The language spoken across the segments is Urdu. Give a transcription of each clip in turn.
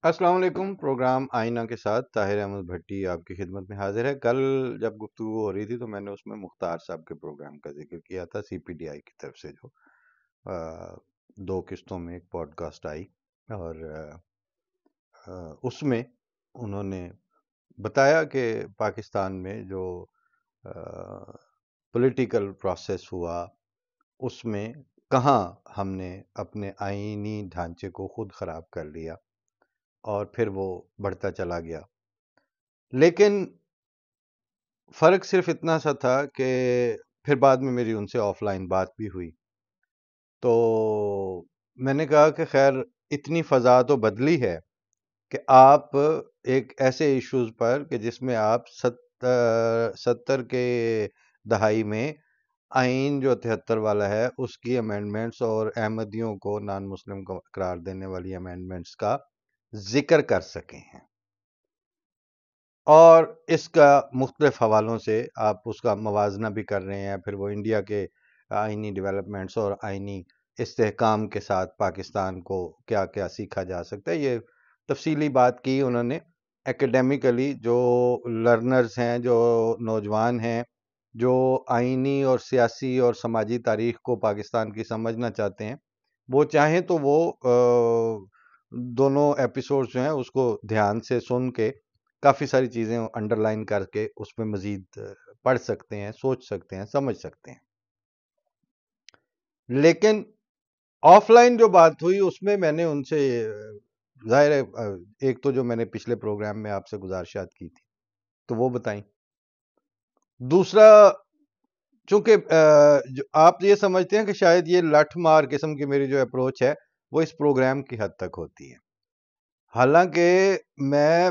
السلام علیکم۔ پروگرام آئینہ کے ساتھ طاہر احمد بھٹی آپ کی خدمت میں حاضر ہے۔ کل جب گفتگو ہو رہی تھی تو میں نے اس میں مختار صاحب کے پروگرام کا ذکر کیا تھا، سی پی ڈی آئی کی طرف سے جو دو قسطوں میں ایک پوڈ کاسٹ آئی، اور اس میں انہوں نے بتایا کہ پاکستان میں جو پولیٹیکل پروسیس ہوا اس میں کہاں ہم نے اپنے آئینی ڈھانچے کو خود خراب کر لیا اور پھر وہ بڑھتا چلا گیا۔ لیکن فرق صرف اتنا سا تھا کہ پھر بعد میں میری ان سے آف لائن بات بھی ہوئی، تو میں نے کہا کہ خیر اتنی فضا تو بدلی ہے کہ آپ ایک ایسے ایشوز پر کہ جس میں آپ ستر کے دہائی میں آئین جو 73 والا ہے اس کی امینڈمنٹس اور احمدیوں کو نان مسلم قرار دینے والی امینڈمنٹس کا ذکر کر سکے ہیں، اور اس کا مختلف حوالوں سے آپ اس کا موازنہ بھی کر رہے ہیں، پھر وہ انڈیا کے آئینی ڈیولپمنٹس اور آئینی استحکام کے ساتھ پاکستان کو کیا کیا سیکھا جا سکتا ہے، یہ تفصیلی بات کی انہوں نے۔ ایکڈیمیکلی جو لرنرز ہیں، جو نوجوان ہیں، جو آئینی اور سیاسی اور سماجی تاریخ کو پاکستان کی سمجھنا چاہتے ہیں، وہ چاہیں تو وہ دونوں ایپیسوڈز جو ہیں اس کو دھیان سے سن کے کافی ساری چیزیں انڈر لائن کر کے اس میں مزید پڑھ سکتے ہیں، سوچ سکتے ہیں، سمجھ سکتے ہیں۔ لیکن آف لائن جو بات ہوئی اس میں نے ان سے ظاہر ہے ایک تو جو میں نے پچھلے پروگرام میں آپ سے گزارشات کی تھی تو وہ بتائیں، دوسرا چونکہ آپ یہ سمجھتے ہیں کہ شاید یہ لٹھ مار قسم کی میری جو اپروچ ہے وہ اس پروگرام کی حد تک ہوتی ہے، حالانکہ میں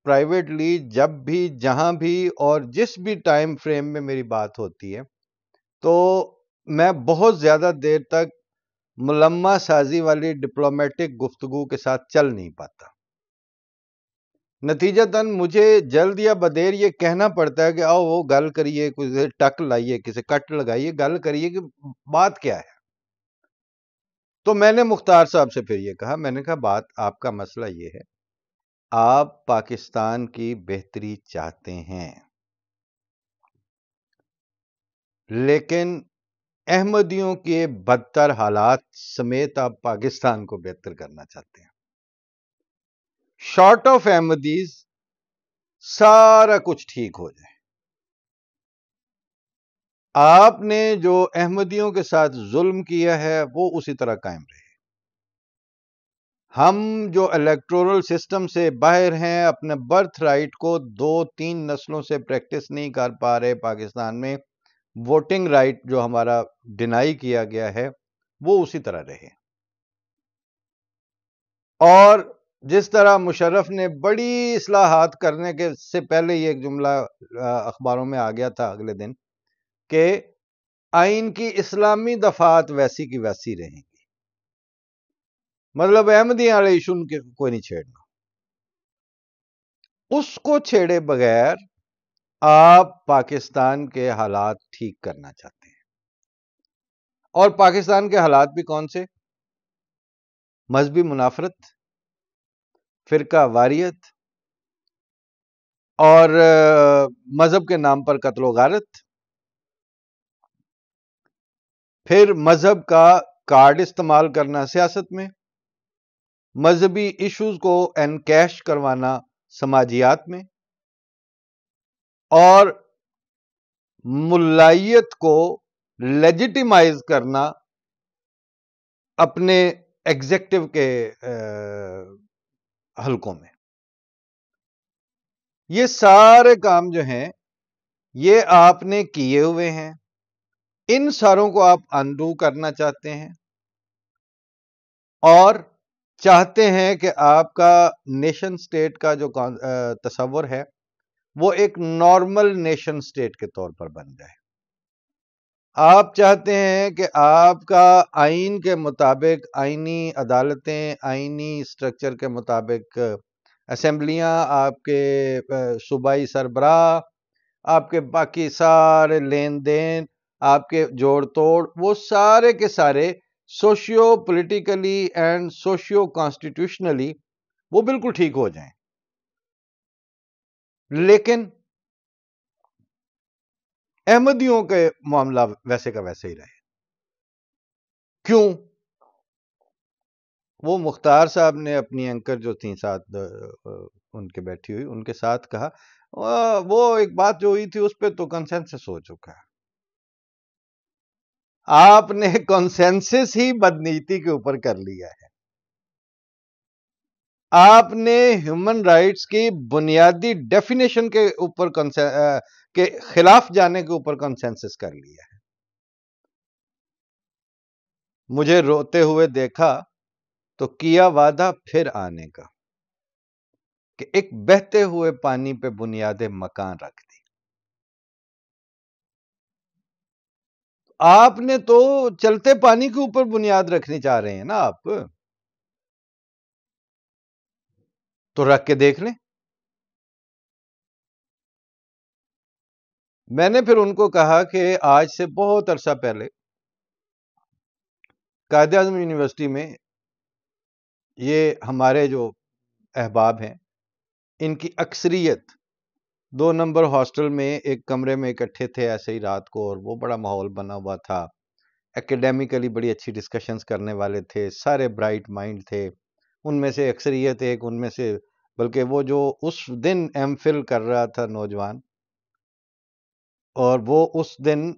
پرائیویٹلی جب بھی جہاں بھی اور جس بھی ٹائم فریم میں میری بات ہوتی ہے تو میں بہت زیادہ دیر تک ملمہ سازی والی ڈپلومیٹک گفتگو کے ساتھ چل نہیں پاتا، نتیجتاً مجھے جلد یا بدیر یہ کہنا پڑتا ہے کہ آؤ وہ گل کریے، کسی ٹک لائیے، کسی کٹ لگائیے، گل کریے کہ بات کیا ہے۔ تو میں نے مختار صاحب سے پھر یہ کہا، میں نے کہا بات آپ کا مسئلہ یہ ہے، آپ پاکستان کی بہتری چاہتے ہیں لیکن احمدیوں کے بدتر حالات سمیت آپ پاکستان کو بہتر کرنا چاہتے ہیں۔ شارٹ آف احمدیز سارا کچھ ٹھیک ہو جائے۔ آپ نے جو احمدیوں کے ساتھ ظلم کیا ہے وہ اسی طرح قائم رہے۔ ہم جو الیکٹورل سسٹم سے باہر ہیں، اپنے برتھ رائٹ کو 2-3 نسلوں سے پریکٹس نہیں کر پا رہے پاکستان میں، ووٹنگ رائٹ جو ہمارا ڈینائی کیا گیا ہے وہ اسی طرح رہے۔ اور جس طرح مشرف نے بڑی اصلاحات کرنے کے سے پہلے یہ ایک جملہ اخباروں میں آ گیا تھا اگلے دن کہ آئین کی اسلامی دفعات ویسی کی ویسی رہیں گی، مطلب احمدی والے ایشو کوئی نہیں چھیڑنا، اس کو چھیڑے بغیر آپ پاکستان کے حالات ٹھیک کرنا چاہتے ہیں۔ اور پاکستان کے حالات بھی کون سے؟ مذہبی منافرت، فرقہ واریت اور مذہب کے نام پر قتل و غارت، پھر مذہب کا کارڈ استعمال کرنا سیاست میں، مذہبی ایشوز کو انکیش کروانا سماجیات میں، اور ملائیت کو لیجیٹیمائز کرنا اپنے ایگزیکٹو کے حلقوں میں۔ یہ سارے کام جو ہیں یہ آپ نے کیے ہوئے ہیں، ان ساروں کو آپ انڈو کرنا چاہتے ہیں اور چاہتے ہیں کہ آپ کا نیشن سٹیٹ کا جو تصور ہے وہ ایک نارمل نیشن سٹیٹ کے طور پر بن جائے۔ آپ چاہتے ہیں کہ آپ کا آئین کے مطابق آئینی عدالتیں، آئینی سٹرکچر کے مطابق اسمبلیاں، آپ کے صوبائی سربراہ، آپ کے باقی سارے لین دین، آپ کے جوڑ توڑ، وہ سارے کے سارے socio politically and socio constitutionally وہ بالکل ٹھیک ہو جائیں، لیکن احمدیوں کے معاملہ ویسے کا ویسے ہی رہے. کیوں؟ وہ مختار صاحب نے اپنی اینکر جو تھیں ساتھ ان کے بیٹھی ہوئی، ان کے ساتھ کہا وہ ایک بات جو ہوئی تھی اس پہ تو کنسنسس ہو چکا ہے. آپ نے کنسنسس ہی بدنیتی کے اوپر کر لیا ہے. آپ نے ہیومن رائٹس کی بنیادی ڈیفینیشن کے اوپر کے خلاف جانے کے اوپر کنسنسس کر لیا ہے. مجھے روتے ہوئے دیکھا تو کیا وعدہ پھر آنے کا کہ ایک بہتے ہوئے پانی پہ بنیادیں مکان رکھ دی. آپ نے تو چلتے پانی کے اوپر بنیاد رکھنی چاہ رہے ہیں نا، آپ تو رکھ کے دیکھ لیں. میں نے پھر ان کو کہا کہ آج سے بہت عرصہ پہلے قائد اعظم یونیورسٹی میں یہ ہمارے جو احباب ہیں ان کی اکثریت 2 نمبر ہاسٹل میں ایک کمرے میں اکٹھے تھے ایسے ہی رات کو، اور وہ بڑا ماحول بنا ہوا تھا. ایکیڈیمیکلی بڑی اچھی ڈسکشنز کرنے والے تھے، سارے برائٹ مائنڈ تھے. ان میں سے اکثریت ایک ان میں سے، بلکہ وہ جو اس دن ایم فل کر رہا تھا نوجوان، اور وہ اس دن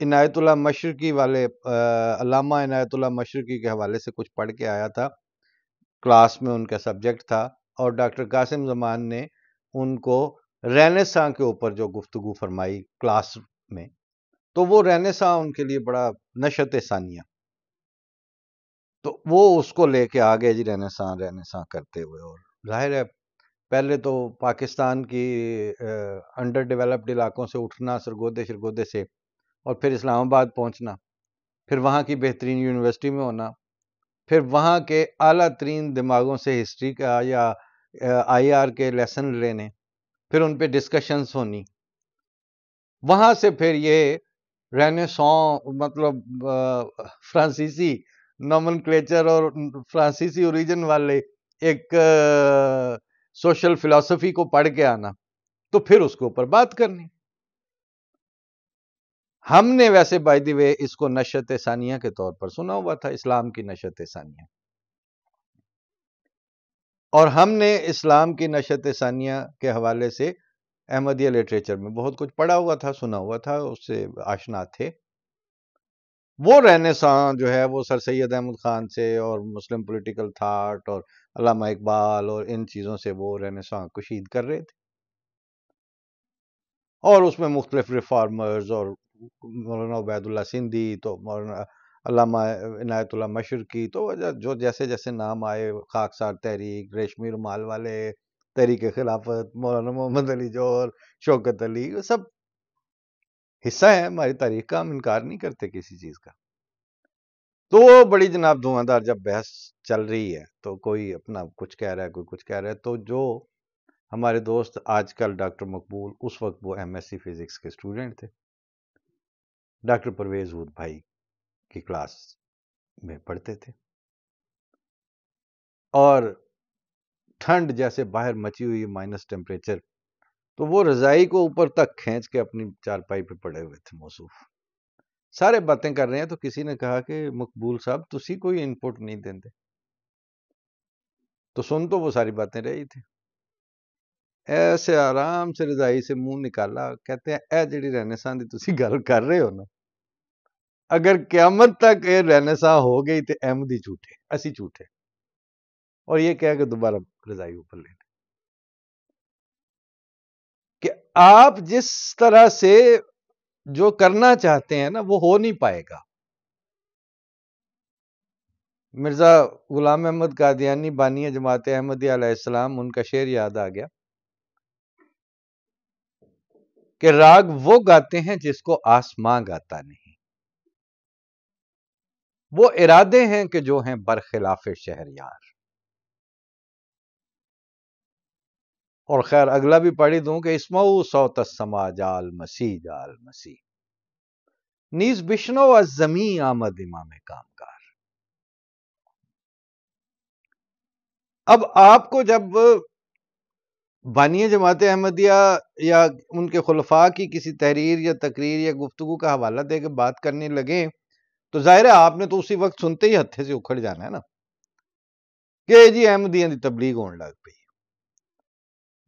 عنایت اللہ مشرقی والے علامہ عنایت اللہ مشرقی کے حوالے سے کچھ پڑھ کے آیا تھا. کلاس میں ان کا سبجیکٹ تھا، اور ڈاکٹر قاسم زمان نے ان کو رینیساں کے اوپر جو گفتگو فرمائی کلاس میں، تو وہ رینیساں ان کے لیے بڑا نشت ثانیہ. تو وہ اس کو لے کے آگے جی رینیساں کرتے ہوئے. اور ظاہر ہے پہلے تو پاکستان کی انڈر ڈیولپڈ علاقوں سے اٹھنا سرگودے شرگودے سے، اور پھر اسلام آباد پہنچنا، پھر وہاں کی بہترین یونیورسٹی میں ہونا، پھر وہاں کے اعلیٰ ترین دماغوں سے ہسٹری کا یا آئی آر کے لیسن لینے، پھر ان پہ ڈسکشنز ہونی، وہاں سے پھر یہ رینیسان مطلب فرانسیسی نومنکلیچر اور فرانسیسی اوریجن والے ایک سوشل فلسفی کو پڑھ کے آنا، تو پھر اس کے اوپر بات کرنی. ہم نے ویسے بائی دی وے اس کو نشت ثانیہ کے طور پر سنا ہوا تھا، اسلام کی نشت ثانیہ، اور ہم نے اسلام کی نشت ثانیہ کے حوالے سے احمدیہ لٹریچر میں بہت کچھ پڑھا ہوا تھا، سنا ہوا تھا، اس سے آشنا تھے. وہ رینیساں جو ہے وہ سر سید احمد خان سے اور مسلم پولیٹیکل تھاٹ اور علامہ اقبال اور ان چیزوں سے وہ رینیساں کشید کر رہے تھے، اور اس میں مختلف ریفارمرز اور مولانا عبید اللہ سندھی، تو مولانا علامہ عنایت اللہ مشرقی، تو جو جیسے جیسے نام آئے، خاکسار تحریک، ریشمی رومال والے، تحریک خلافت، مولانا محمد علی جوہر، شوکت علی، سب حصہ ہے ہماری تاریخ کا، ہم انکار نہیں کرتے کسی چیز کا. تو بڑی جناب دھواں دار جب بحث چل رہی ہے تو کوئی اپنا کچھ کہہ رہا ہے، کوئی کچھ کہہ رہا ہے، تو جو ہمارے دوست آج کل ڈاکٹر مقبول، اس وقت وہ ایم ایس سی فزکس کے اسٹوڈنٹ تھے، ڈاکٹر پرویز ہود بھائی کی کلاس میں پڑھتے تھے، اور ٹھنڈ جیسے باہر مچی ہوئی مائنس ٹیمپریچر، تو وہ رضائی کو اوپر تک کھینچ کے اپنی چارپائی پہ پڑے ہوئے تھے موصوف، سارے باتیں کر رہے ہیں. تو کسی نے کہا کہ مقبول صاحب تسی کوئی انپٹ نہیں دیندے، تو سن تو وہ ساری باتیں رہی تھی. ایسے آرام سے رضائی سے منہ نکالا، کہتے ہیں اے جڑی رینیساں دی تسی گل کر رہے ہو نا، اگر قیامت تک یہ رینیساں ہو گئی تو احمدی جھوٹے، اسی جھوٹے. اور یہ کہہ کے دوبارہ رضائی اوپر لے کہ آپ جس طرح سے جو کرنا چاہتے ہیں نا وہ ہو نہیں پائے گا. مرزا غلام احمد قادیانی بانی جماعت احمدیہ علیہ السلام، ان کا شعر یاد آ گیا کہ راگ وہ گاتے ہیں جس کو آسماں گاتا نہیں، وہ ارادے ہیں کہ جو ہیں برخلاف شہریار. اور خیر اگلا بھی پڑھی دوں کہ اسمعوا صوت السما جال مسیح جال مسیح، نیز بشنو از زمیں آمد امام کامگار. اب آپ کو جب بانی جماعت احمدیہ یا ان کے خلفاء کی کسی تحریر یا تقریر یا گفتگو کا حوالہ دے کے بات کرنے لگیں تو ظاہر ہے آپ نے تو اسی وقت سنتے ہی ہتھے سے اکھڑ جانا ہے نا کہ جی احمدیاں دی تبلیغ ہونے لگ پئی.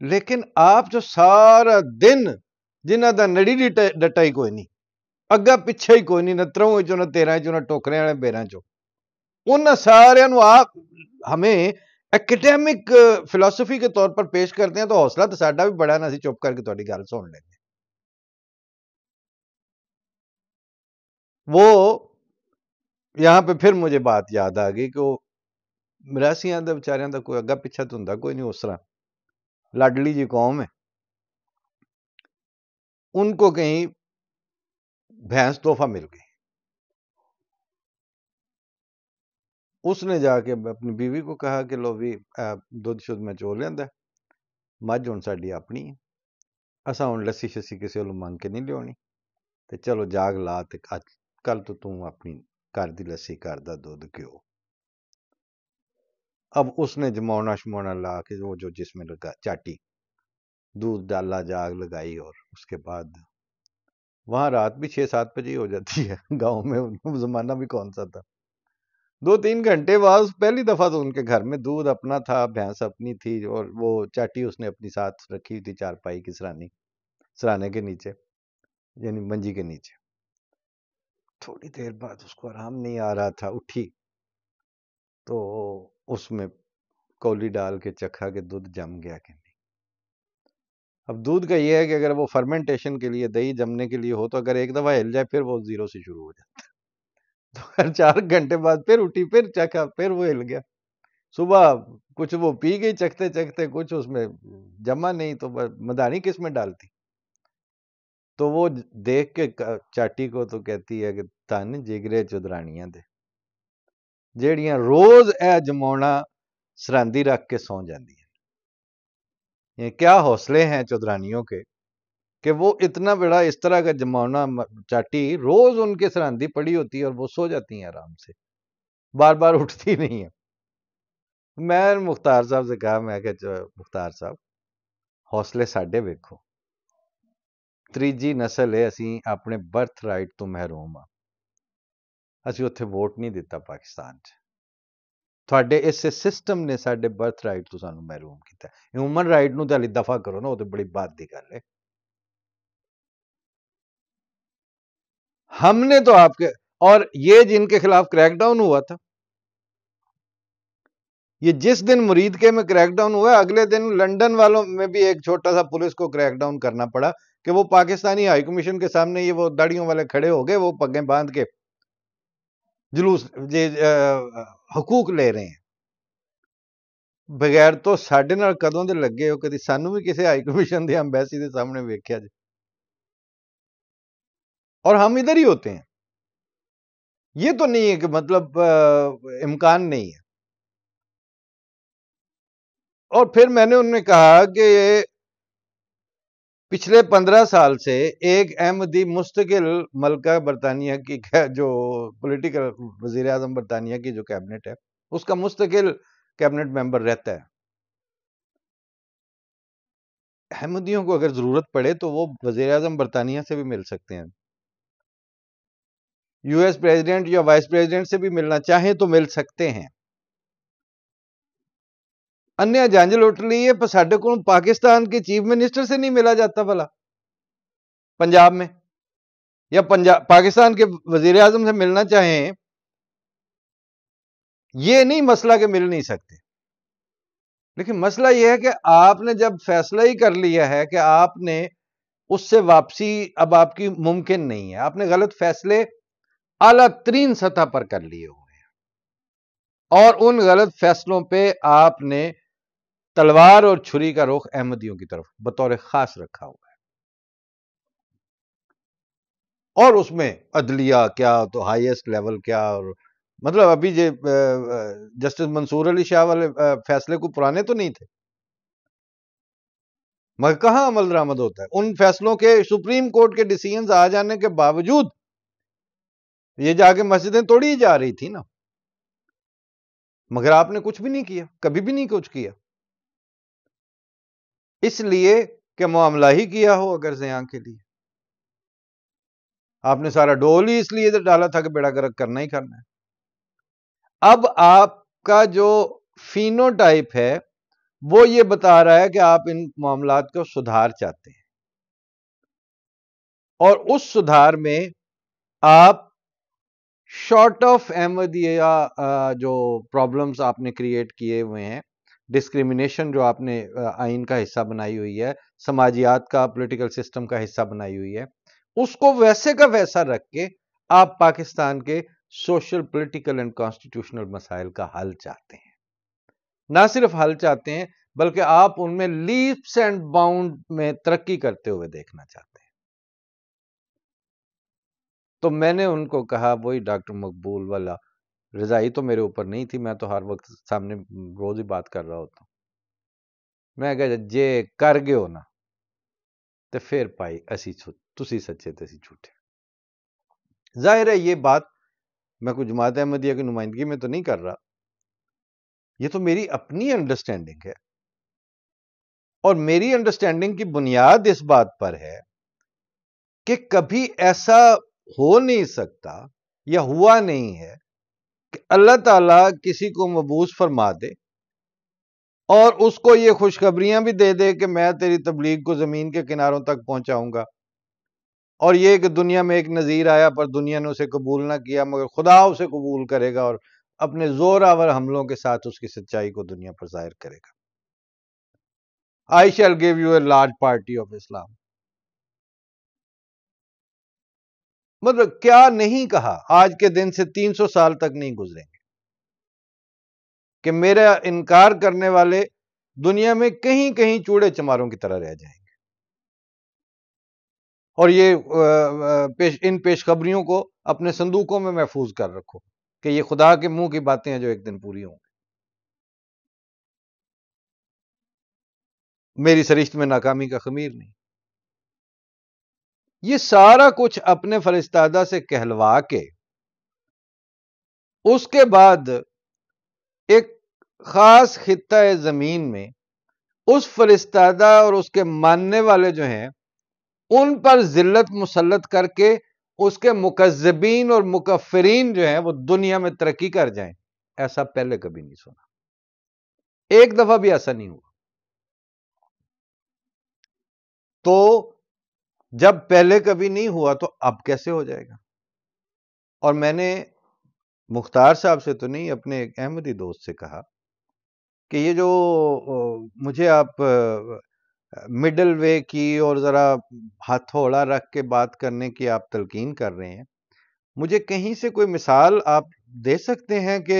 لیکن آپ جو سارا دن جنہ دا نڑی ڈٹا ہی کوئی نہیں، اگا پیچھے ہی کوئی نہیں، نہ تروں چوں نہ تیرہ چوں نہ ٹوکرے والے بیراں چوں، ان سارے نو آپ ہمیں ایکڈیمک فلسفی کے طور پر پیش کرتے ہیں تو حوصلہ تو ساڈا بھی بڑا نا، اسی چپ کر کے تہاڈی گل سن لیں گے. وہ یہاں پہ پھر مجھے بات یاد آ گئی کہ وہ مراسیاں دے بیچاریاں دا کوئی اگا پیچھا تو ہوندا کوئی نہیں، اس طرح لاڈلی جی قوم ہے، ان کو کہیں بھینس تحفہ مل گئی. اس نے جا کے اپنی بیوی کو کہا کہ لو بھی دودھ شدھ میں چو لیندا مجھ ہن ساڈی اپنی ہے، اساں ہن لسی شسی کسی کولوں منگ کے نہیں لیونی، تے چلو جاگ لا تے کل تو اپنی گھر دی لسی گھر دا دودھ گھیو. اب اس نے جمونا شمونا لا کے وہ جو جس میں لگا چاٹی دودھ ڈالا، جاگ لگائی، اور اس کے بعد وہاں رات بھی 6-7 بجے ہو جاتی ہے گاؤں میں، زمانہ بھی کون سا تھا. 2-3 گھنٹے بعد پہلی دفعہ تو ان کے گھر میں دودھ اپنا تھا، بھینس اپنی تھی، اور وہ چاٹی اس نے اپنی ساتھ رکھی تھی چارپائی کی سرانے کے نیچے، یعنی منجی کے نیچے. تھوڑی دیر بعد اس کو آرام نہیں آ رہا تھا، اٹھی تو اس میں کولی ڈال کے چکھا کہ دودھ جم گیا کہ نہیں. اب دودھ کا یہ ہے کہ اگر وہ فرمنٹیشن کے لیے، دہی جمنے کے لیے ہو تو اگر ایک دفعہ ہل جائے پھر وہ زیرو سے شروع ہو جاتا ہے. تو ہر 4 گھنٹے بعد پھر اٹھی، پھر چکھا، پھر وہ ہل گیا. صبح کچھ وہ پی گئی چکھتے چکھتے، کچھ اس میں جمع نہیں، تو مدانی کس میں ڈالتی. تو وہ دیکھ کے چاٹی کو تو کہتی ہے کہ تن جگرے چودرانیاں دے جیڑیاں روز اے جمونا سراندی رکھ کے سو جاندی ہیں. یہ کیا حوصلے ہیں چودرانیوں کے کہ وہ اتنا بڑا اس طرح کا جمونا چاٹی روز ان کے سراندی پڑی ہوتی ہے اور وہ سو جاتی ہیں آرام سے، بار بار اٹھتی نہیں ہے. میں مختار صاحب سے کہا، میں کہ مختار صاحب حوصلے ساڈے ویکھو، تیجی نسل ہے، اسی اپنے برتھ رائٹ تو محروم ہاں. اسی اتنے ووٹ نہیں دیتا پاکستان چ، تھوڑے اس سسٹم نے ساڈے برتھ رائٹ تو سانو محروم کیتا ہے. ہیومن رائٹ نو تے ہلی دفع کرو نا، وہ تو بڑی بات دی گل ہے. ہم نے تو آپ کے، اور یہ جن کے خلاف کریک ڈاؤن ہوا تھا، یہ جس دن مرید کے میں کریک ڈاؤن ہوا، اگلے دن لنڈن والوں میں بھی ایک چھوٹا سا پولیس کو کریک ڈاؤن کرنا پڑا کہ وہ پاکستانی ہائی کمیشن کے سامنے یہ وہ داڑیوں والے کھڑے ہو گئے، وہ پگیں باندھ کے جلوس حقوق لے رہے ہیں. بغیر تو ساڈے نال کدوں دے لگے ہو، کدی سانو بھی کسی ہائی کمیشن دی ایمبیسی دے سامنے ویکھیا جی، اور ہم ادھر ہی ہوتے ہیں. یہ تو نہیں ہے کہ مطلب امکان نہیں ہے. اور پھر میں نے انہوں نے کہا کہ پچھلے 15 سال سے ایک احمدی مستقل ملکہ برطانیہ کی جو پولیٹیکل وزیر اعظم برطانیہ کی جو کیبنٹ ہے، اس کا مستقل کیبنٹ ممبر رہتا ہے. احمدیوں کو اگر ضرورت پڑے تو وہ وزیر اعظم برطانیہ سے بھی مل سکتے ہیں، یو ایس پریزیڈنٹ یا وائس پریزیڈنٹ سے بھی ملنا چاہیں تو مل سکتے ہیں. انیا جنج لٹ لی ہے، پر ساڈے کو پاکستان کے چیف منسٹر سے نہیں ملا جاتا بھلا پنجاب میں، یا پاکستان کے وزیر اعظم سے ملنا چاہیں، یہ نہیں مسئلہ کہ مل نہیں سکتے. لیکن مسئلہ یہ ہے کہ آپ نے جب فیصلہ ہی کر لیا ہے کہ آپ نے اس سے واپسی اب آپ کی ممکن نہیں ہے، آپ نے غلط فیصلے اعلیٰ ترین سطح پر کر لیے ہوئے ہیں، اور ان غلط فیصلوں پہ آپ نے تلوار اور چھری کا رخ احمدیوں کی طرف بطور خاص رکھا ہوا ہے. اور اس میں عدلیہ کیا تو ہائیسٹ لیول کیا، اور مطلب ابھی جسٹس منصور علی شاہ والے فیصلے کو پرانے تو نہیں تھے، مگر کہاں عمل درآمد ہوتا ہے ان فیصلوں کے. سپریم کورٹ کے ڈیسیژنز آ جانے کے باوجود یہ جا کے مسجدیں توڑی جا رہی تھی نا. مگر آپ نے کچھ بھی نہیں کیا، کبھی بھی نہیں کچھ کیا، اس لیے کہ معاملہ ہی کیا ہو اگر زیاں کے لیے. آپ نے سارا ڈول ہی اس لیے ڈالا تھا کہ بیڑا گرک کرنا ہی کرنا ہے. اب آپ کا جو فینو ٹائپ ہے وہ یہ بتا رہا ہے کہ آپ ان معاملات کو سدھار چاہتے ہیں، اور اس سدھار میں آپ شارٹ آف احمدیہ جو پرابلمز آپ نے کریٹ کیے ہوئے ہیں، ڈسکریمنیشن جو آپ نے آئین کا حصہ بنائی ہوئی ہے، سماجیات کا پولیٹیکل سسٹم کا حصہ بنائی ہوئی ہے، اس کو ویسے کا ویسا رکھ کے آپ پاکستان کے سوشل پولیٹیکل اینڈ کانسٹیٹیوشنل مسائل کا حل چاہتے ہیں. نہ صرف حل چاہتے ہیں بلکہ آپ ان میں لیپس اینڈ باؤنڈ میں ترقی کرتے ہوئے دیکھنا چاہتے ہیں. تو میں نے ان کو کہا، وہی ڈاکٹر مقبول والا، رضائی تو میرے اوپر نہیں تھی، میں تو ہر وقت سامنے روز ہی بات کر رہا ہوتا ہوں. میں کہا جے کر گئے ہو نا تو پھر پائی تسی سچے تسی جھوٹے. ظاہر ہے یہ بات میں کوئی جماعت احمدیہ کی نمائندگی میں تو نہیں کر رہا، یہ تو میری اپنی انڈرسٹینڈنگ ہے، اور میری انڈرسٹینڈنگ کی بنیاد اس بات پر ہے کہ کبھی ایسا ہو نہیں سکتا یا ہوا نہیں ہے کہ اللہ تعالیٰ کسی کو مبعوث فرما دے اور اس کو یہ خوشخبریاں بھی دے دے کہ میں تیری تبلیغ کو زمین کے کناروں تک پہنچاؤں گا، اور یہ کہ دنیا میں ایک نذیر آیا پر دنیا نے اسے قبول نہ کیا، مگر خدا اسے قبول کرے گا اور اپنے زور آور حملوں کے ساتھ اس کی سچائی کو دنیا پر ظاہر کرے گا. I shall give you a large party of Islam. مطلب کیا نہیں کہا، آج کے دن سے 300 سال تک نہیں گزریں گے کہ میرا انکار کرنے والے دنیا میں کہیں کہیں چوڑے چماروں کی طرح رہ جائیں گے. اور یہ ان پیشخبریوں کو اپنے صندوقوں میں محفوظ کر رکھو کہ یہ خدا کے منہ کی باتیں ہیں جو ایک دن پوری ہوں گی. میری سرشت میں ناکامی کا خمیر نہیں. یہ سارا کچھ اپنے فرستادہ سے کہلوا کے اس کے بعد ایک خاص خطہ زمین میں اس فرستادہ اور اس کے ماننے والے جو ہیں ان پر ذلت مسلط کر کے اس کے مکذبین اور مکفرین جو ہیں وہ دنیا میں ترقی کر جائیں، ایسا پہلے کبھی نہیں سنا، ایک دفعہ بھی ایسا نہیں ہوا. تو جب پہلے کبھی نہیں ہوا تو اب کیسے ہو جائے گا؟ اور میں نے مختار صاحب سے تو نہیں، اپنے ایک احمدی دوست سے کہا کہ یہ جو مجھے آپ مڈل وے کی اور ذرا ہتھوڑا رکھ کے بات کرنے کی آپ تلقین کر رہے ہیں، مجھے کہیں سے کوئی مثال آپ دے سکتے ہیں کہ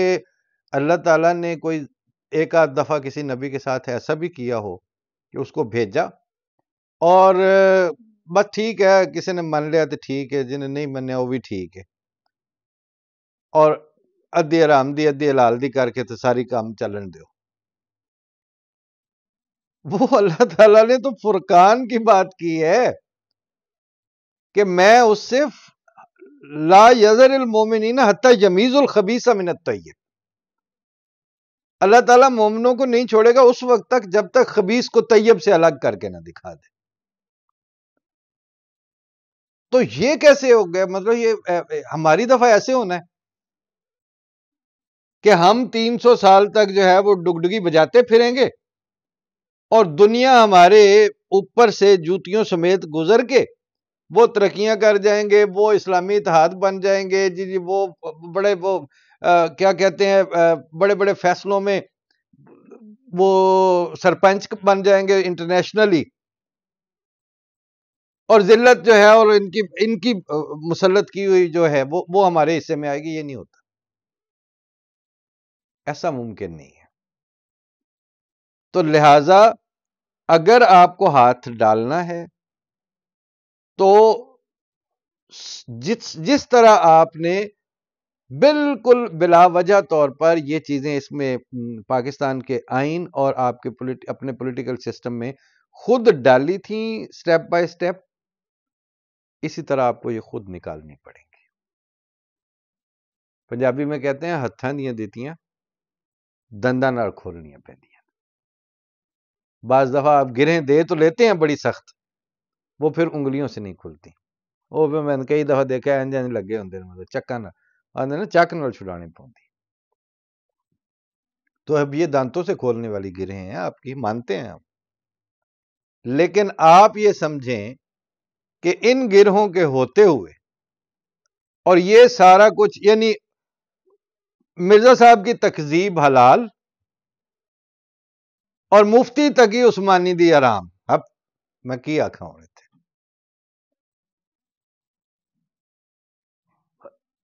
اللہ تعالیٰ نے کوئی ایک آدھ دفعہ کسی نبی کے ساتھ ایسا بھی کیا ہو کہ اس کو بھیجا اور بس ٹھیک ہے کسی نے مان لیا تو ٹھیک ہے، جنہیں نہیں منیا وہ بھی ٹھیک ہے، اور ادھی حرام دی ادھی حلال دی کر کے تو ساری کام چلن دیو. وہ اللہ تعالیٰ نے تو فرقان کی بات کی ہے کہ میں اس سے لا یذر المومنین حتی یمیز الخبیث من الطیب، اللہ تعالیٰ مومنوں کو نہیں چھوڑے گا اس وقت تک جب تک خبیث کو طیب سے الگ کر کے نہ دکھا دے. تو یہ کیسے ہو گیا؟ مطلب یہ ہماری دفعہ ایسے ہونا ہے کہ ہم 300 سال تک جو ہے وہ ڈگڈگی بجاتے پھریں گے اور دنیا ہمارے اوپر سے جوتیوں سمیت گزر کے وہ ترقیاں کر جائیں گے، وہ اسلامی اتحاد بن جائیں گے، جی وہ بڑے وہ کیا کہتے ہیں بڑے بڑے فیصلوں میں وہ سرپنچ بن جائیں گے انٹرنیشنلی، اور ذلت جو ہے اور ان کی مسلط کی ہوئی جو ہے وہ ہمارے حصے میں آئے گی. یہ نہیں ہوتا، ایسا ممکن نہیں ہے. تو لہذا اگر آپ کو ہاتھ ڈالنا ہے تو جس طرح آپ نے بالکل بلا وجہ طور پر یہ چیزیں اس میں پاکستان کے آئین اور آپ کے اپنے پولیٹیکل سسٹم میں خود ڈالی تھیں سٹیپ بائی سٹیپ، اسی طرح آپ کو یہ خود نکالنی پڑیں گی. پنجابی میں کہتے ہیں ہتھاں دیاں دیتیاں دنداں نال کھولنیاں پیندیاں. بعض دفعہ آپ گرہیں دے تو لیتے ہیں بڑی سخت، وہ پھر انگلیوں سے نہیں کھلتی. وہ پھر میں نے کئی دفعہ دیکھا انج انج لگے ہوندے نے، مطلب چکاں نال آندے نا چک نال چھڑانی پوندی. تو اب یہ دانتوں سے کھولنے والی گرہیں ہیں آپ کی، مانتے ہیں آپ، لیکن آپ یہ سمجھیں کہ ان گرہوں کے ہوتے ہوئے اور یہ سارا کچھ، یعنی مرزا صاحب کی تکذیب حلال اور مفتی تقی عثمانی دی آرام. اب میں کی آکھاں ہونے تھے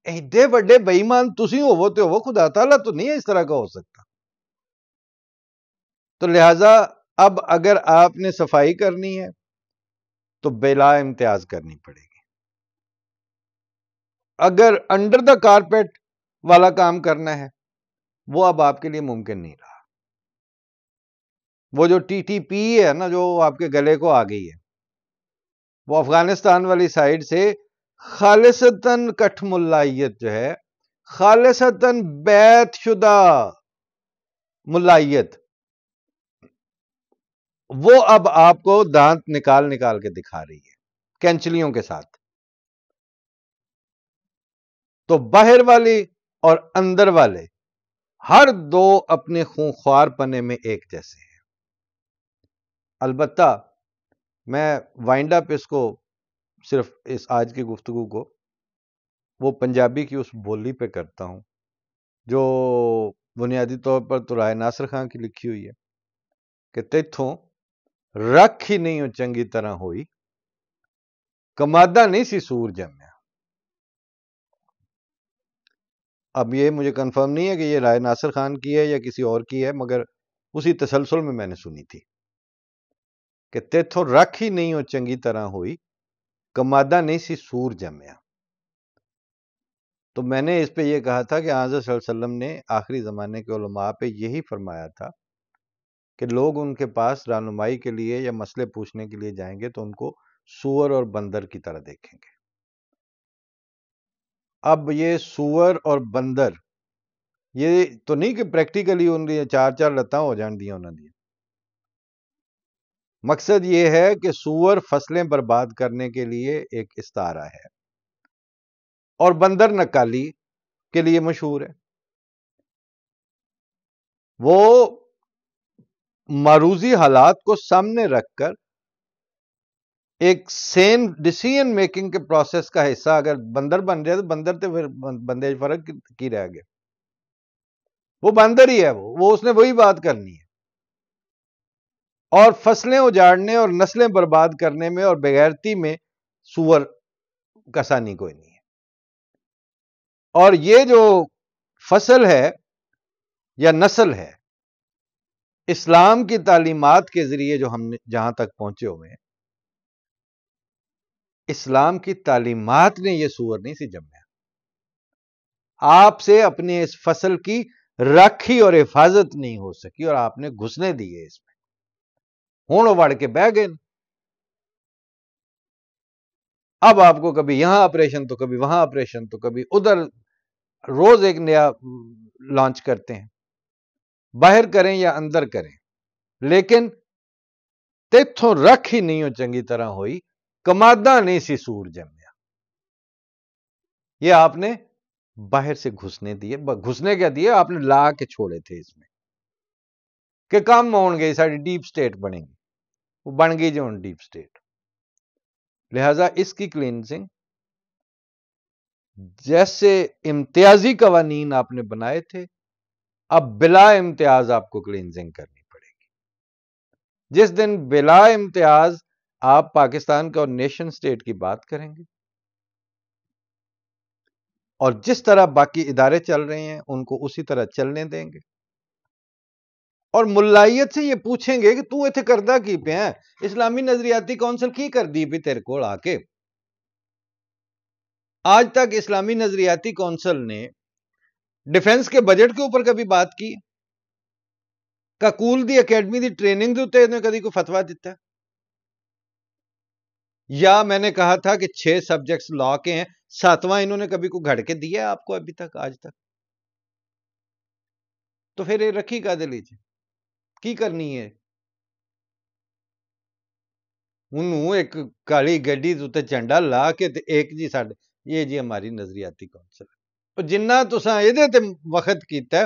ایڈے بڑے بے ایمان تسی ہوو تے ہوو، خدا تعالیٰ تو نہیں ہے اس طرح کا ہو سکتا. تو لہذا اب اگر آپ نے صفائی کرنی ہے تو بلا امتیاز کرنی پڑے گی. اگر انڈر دا کارپیٹ والا کام کرنا ہے وہ اب آپ کے لیے ممکن نہیں رہا. وہ جو ٹی ٹی پی ہے نا، جو آپ کے گلے کو آ گئی ہے، وہ افغانستان والی سائڈ سے خالصتاً کٹھ ملائیت جو ہے، خالصتاً بیت شدہ ملائیت، وہ اب آپ کو دانت نکال نکال کے دکھا رہی ہے کینچلیوں کے ساتھ. تو باہر والی اور اندر والے ہر دو اپنے خونخوار پنے میں ایک جیسے ہیں. البتہ میں وائنڈ اپ اس کو صرف اس آج کی گفتگو کو وہ پنجابی کی اس بولی پہ کرتا ہوں جو بنیادی طور پر تو رائے ناصر خان کی لکھی ہوئی ہے کہ تیتھوں رکھ ہی نہیں ہو چنگی طرح ہوئی، کمادہ نہیں سی سور جمیا. اب یہ مجھے کنفرم نہیں ہے کہ یہ رائے ناصر خان کی ہے یا کسی اور کی ہے، مگر اسی تسلسل میں نے سنی تھی کہ تیتھوں رکھ ہی نہیں ہو چنگی طرح ہوئی، کمادہ نہیں سی سور جمیا. تو میں نے اس پہ یہ کہا تھا کہ حضرت صلی اللہ علیہ وسلم نے آخری زمانے کے علماء پہ یہی فرمایا تھا کہ لوگ ان کے پاس رہنمائی کے لیے یا مسئلے پوچھنے کے لیے جائیں گے تو ان کو سور اور بندر کی طرح دیکھیں گے. اب یہ سور اور بندر یہ تو نہیں کہ پریکٹیکلی ان کی چار چار لتاں ہو جان دیا انہوں نے. مقصد یہ ہے کہ سور فصلیں برباد کرنے کے لیے ایک استعارہ ہے اور بندر نکالی کے لیے مشہور ہے. وہ معروضی حالات کو سامنے رکھ کر ایک سین ڈیسیژن میکنگ کے پروسیس کا حصہ اگر بندر بن جائے تو بندر تو پھر بندے فرق کی رہ گیا، وہ بندر ہی ہے، وہ اس نے وہی بات کرنی ہے. اور فصلیں اجاڑنے اور نسلیں برباد کرنے میں اور بغیرتی میں سور کا ثانی کوئی نہیں ہے. اور یہ جو فصل ہے یا نسل ہے، اسلام کی تعلیمات کے ذریعے جو ہم نے جہاں تک پہنچے ہوئے ہیں، اسلام کی تعلیمات نے یہ سور نہیں سی جمیا. آپ سے اپنے اس فصل کی راکھی اور حفاظت نہیں ہو سکی اور آپ نے گھسنے دیے اس میں، ہوں وڑ کے بہ گئے. اب آپ کو کبھی یہاں آپریشن تو کبھی وہاں آپریشن تو کبھی ادھر، روز ایک نیا لانچ کرتے ہیں، باہر کریں یا اندر کریں، لیکن تیتھوں رکھ ہی نہیں ہو چنگی طرح ہوئی، کمادہ نہیں سی سور جمیا. یہ آپ نے باہر سے گھسنے دیے. گھسنے کیا دیے، آپ نے لا کے چھوڑے تھے اس میں کہ کم ہون گے، ساری ڈیپ سٹیٹ بنے گی، وہ بن گئی جو ڈیپ سٹیٹ. لہذا اس کی کلینزنگ جیسے امتیازی قوانین آپ نے بنائے تھے، اب بلا امتیاز آپ کو کلینزنگ کرنی پڑے گی. جس دن بلا امتیاز آپ پاکستان کا اور نیشن سٹیٹ کی بات کریں گے اور جس طرح باقی ادارے چل رہے ہیں ان کو اسی طرح چلنے دیں گے اور ملائیت سے یہ پوچھیں گے کہ تو ایتھے کردہ کی پہ ہیں، اسلامی نظریاتی کونسل کی کر دی بھی تیرے کو آ کے. آج تک اسلامی نظریاتی کونسل نے ڈیفنس کے بجٹ کے اوپر کبھی بات کی؟ کاکول دی اکیڈمی دی ٹریننگ دیتے انہیں کبھی کوئی فتویٰ دیتا ہے؟ یا میں نے کہا تھا کہ 6 سبجیکٹس لا کے ہیں، 7واں انہوں نے کبھی کو گھڑ کے دیا ہے آپ کو ابھی تک آج تک؟ تو پھر یہ رکھی کا دلی کی کرنی ہے؟ انہوں ایک کالی گڈی تے جھنڈا لا کے تے ایک جی ساڈے یہ جی ہماری نظریاتی کونسل ہے. جنہ تساں یہ تے وقت کیتا ہے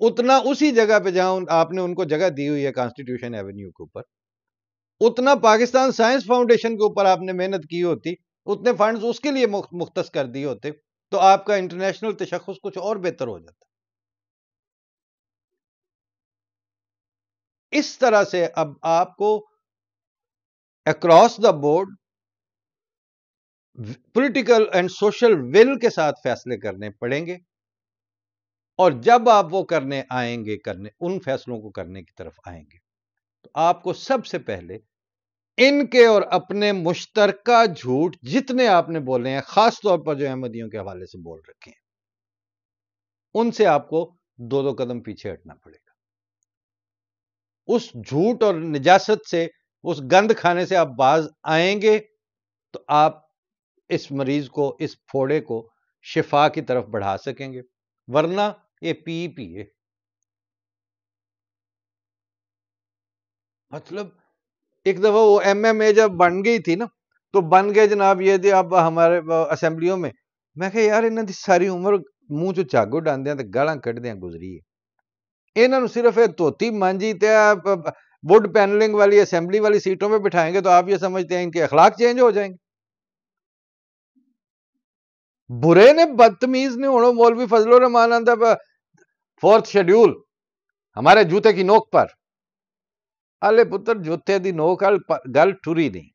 اتنا اسی جگہ پہ جہاں آپ نے ان کو جگہ دی ہوئی ہے کانسٹیٹیوشن ایونیو کے اوپر، اتنا پاکستان سائنس فاؤنڈیشن کے اوپر آپ نے محنت کی ہوتی، اتنے فنڈز اس کے لیے مختص کر دیے ہوتے تو آپ کا انٹرنیشنل تشخص کچھ اور بہتر ہو جاتا. اس طرح سے اب آپ کو across the board political and social will کے ساتھ فیصلے کرنے پڑیں گے، اور جب آپ وہ کرنے آئیں گے، ان فیصلوں کو کرنے کی طرف آئیں گے تو آپ کو سب سے پہلے ان کے اور اپنے مشترکہ جھوٹ جتنے آپ نے بولے ہیں، خاص طور پر جو احمدیوں کے حوالے سے بول رکھے ہیں، ان سے آپ کو 2 قدم پیچھے ہٹنا پڑے گا. اس جھوٹ اور نجاست سے، اس گند کھانے سے آپ باز آئیں گے تو آپ اس مریض کو، اس پھوڑے کو شفا کی طرف بڑھا سکیں گے، ورنہ یہ پیے مطلب ایک دفعہ وہ MMA جب بن گئی تھی نا تو بن گئے جناب یہ تھے اب ہمارے اسمبلیوں میں کہ یار انہوں دی ساری عمر منہ چ جاگو ڈاندیاں تے گالاں کڈدیاں گزری ہے، انہوں صرف توتی مانجی تے وڈ پینلنگ والی اسمبلی والی سیٹوں پہ بٹھائیں گے تو آپ یہ سمجھتے ہیں ان کے اخلاق چینج ہو جائیں گے؟ برے نے، بدتمیز نے. ہوں مولوی فضل الرحمان آندا 4th شیڈیول ہمارے جوتے کی نوک پر. الے پتر جوتے دی نوک گل ٹری نہیں.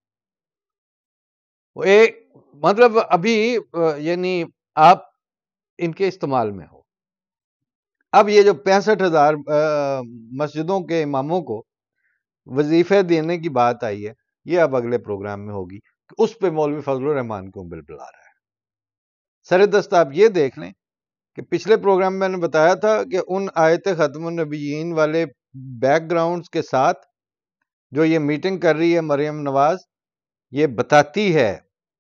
مطلب ابھی یعنی آپ ان کے استعمال میں ہو. اب یہ جو 65,000 مسجدوں کے اماموں کو وظیفے دینے کی بات آئی ہے، یہ اب اگلے پروگرام میں ہوگی کہ اس پہ مولوی فضل الرحمان کو بل بلا رہا ہے. سر دست آپ یہ دیکھ لیں کہ پچھلے پروگرام میں نے بتایا تھا کہ ان آیت ختم النبیین والے بیک گراؤنڈز کے ساتھ جو یہ میٹنگ کر رہی ہے مریم نواز، یہ بتاتی ہے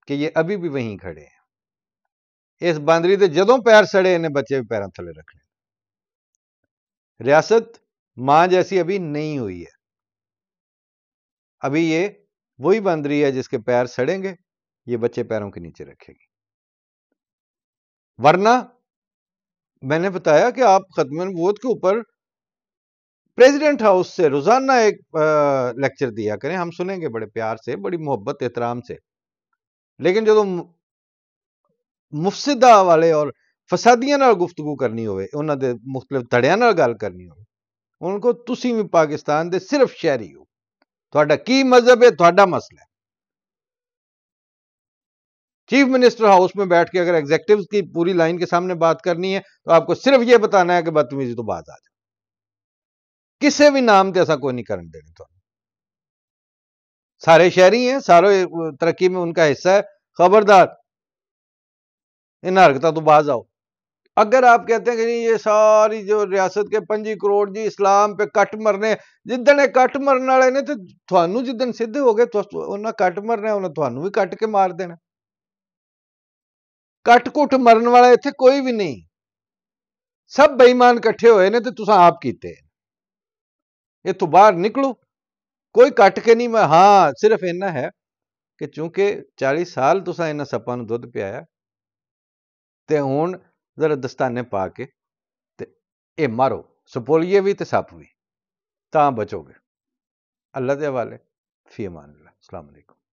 کہ یہ ابھی بھی وہیں کھڑے ہیں. اس باندری دے جدوں پیر سڑے انہیں بچے بھی پیروں تھلے رکھ لیں. ریاست ماں جیسی ابھی نہیں ہوئی ہے، ابھی یہ وہی باندری ہے جس کے پیر سڑیں گے یہ بچے پیروں کے نیچے رکھے گی. ورنہ میں نے بتایا کہ آپ ختم نبوت کے اوپر پریزیڈنٹ ہاؤس سے روزانہ ایک لیکچر دیا کریں، ہم سنیں گے بڑے پیار سے، بڑی محبت احترام سے. لیکن جب مفسدہ والے اور فسادیاں نال گفتگو کرنی ہوئے، انہاں دے مختلف دھڑیاں نال گل کرنی ہوئے، ان کو تسی بھی پاکستان دے صرف شہری ہو، تہاڈا کی مذہب ہے تہاڈا مسئلہ ہے. چیف منسٹر ہاؤس میں بیٹھ کے اگر ایگزیکٹوز کی پوری لائن کے سامنے بات کرنی ہے تو آپ کو صرف یہ بتانا ہے کہ بدتمیزی تو باز آ جائے. کسے بھی نام تے ایسا کوئی نہیں کرن دینے. تو سارے شہری ہیں، سارے ترقی میں ان کا حصہ ہے، خبردار ان حرکتوں تو باز آؤ. اگر آپ کہتے ہیں کہ نہیں یہ ساری جو ریاست کے 25 کروڑ جی اسلام پہ کٹ مرنے، جدن کٹ مرن والے نے تو تھانوں جدن سدھے ہو گئے تو انہاں کٹ مرنا، انہاں تھانوں بھی کٹ کے مار دینا. کٹ کٹ مرن والا اتنے کوئی بھی نہیں، سب بے ایمان کٹھے ہوئے نے تو تساں آپ کیتے. یہ تو باہر نکلو، کوئی کٹ کے نہیں. ہاں صرف اینا ہے کہ چونکہ 40 سال تساں انہاں سپاں نوں دودھ پیا تے ہن ذرا دستانے پا کے تے اے مارو، سپولیے بھی تے سپ بھی، تاں بچو گے. اللہ دے حوالے، فی امان اللہ. السلام علیکم.